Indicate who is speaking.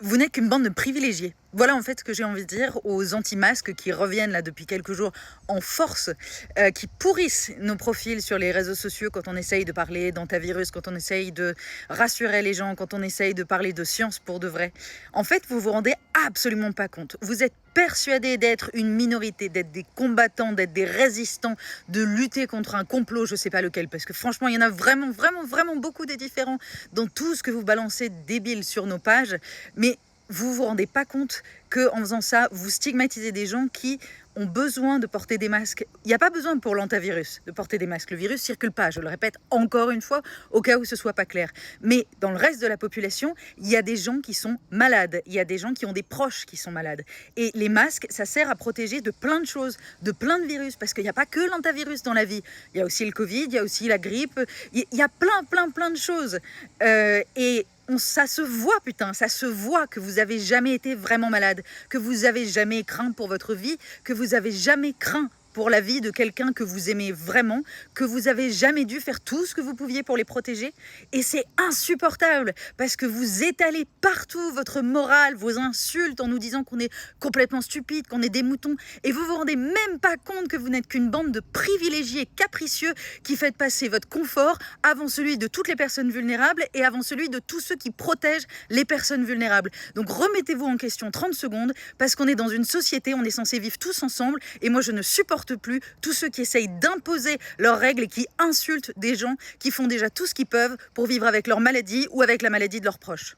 Speaker 1: Vous n'êtes qu'une bande de privilégiés. Voilà en fait ce que j'ai envie de dire aux anti-masques qui reviennent là depuis quelques jours en force, qui pourrissent nos profils sur les réseaux sociaux quand on essaye de parler d'antivirus, quand on essaye de rassurer les gens, quand on essaye de parler de science pour de vrai. En fait, vous vous rendez absolument pas compte. Vous êtes persuadés d'être une minorité, d'être des combattants, d'être des résistants, de lutter contre un complot, je sais pas lequel, parce que franchement, il y en a vraiment, vraiment, vraiment beaucoup des différents dans tout ce que vous balancez débile sur nos pages. Mais vous vous rendez pas compte qu'en faisant ça, vous stigmatisez des gens qui ont besoin de porter des masques. Il n'y a pas besoin pour l'antivirus de porter des masques. Le virus circule pas, je le répète encore une fois, au cas où ce soit pas clair. Mais dans le reste de la population, il y a des gens qui sont malades. Il y a des gens qui ont des proches qui sont malades. Et les masques, ça sert à protéger de plein de choses, de plein de virus. Parce qu'il n'y a pas que l'antivirus dans la vie. Il y a aussi le Covid, il y a aussi la grippe. Il y a plein de choses. Ça se voit, putain, ça se voit que vous avez jamais été vraiment malade, que vous avez jamais craint pour votre vie, que vous avez jamais craint pour la vie de quelqu'un que vous aimez vraiment, que vous avez jamais dû faire tout ce que vous pouviez pour les protéger. Et c'est insupportable parce que vous étalez partout votre morale, vos insultes en nous disant qu'on est complètement stupide, qu'on est des moutons. Et vous vous rendez même pas compte que vous n'êtes qu'une bande de privilégiés capricieux qui faites passer votre confort avant celui de toutes les personnes vulnérables et avant celui de tous ceux qui protègent les personnes vulnérables. Donc remettez-vous en question 30 secondes parce qu'on est dans une société, on est censé vivre tous ensemble et moi je ne supporte plus tous ceux qui essayent d'imposer leurs règles et qui insultent des gens qui font déjà tout ce qu'ils peuvent pour vivre avec leur maladie ou avec la maladie de leurs proches.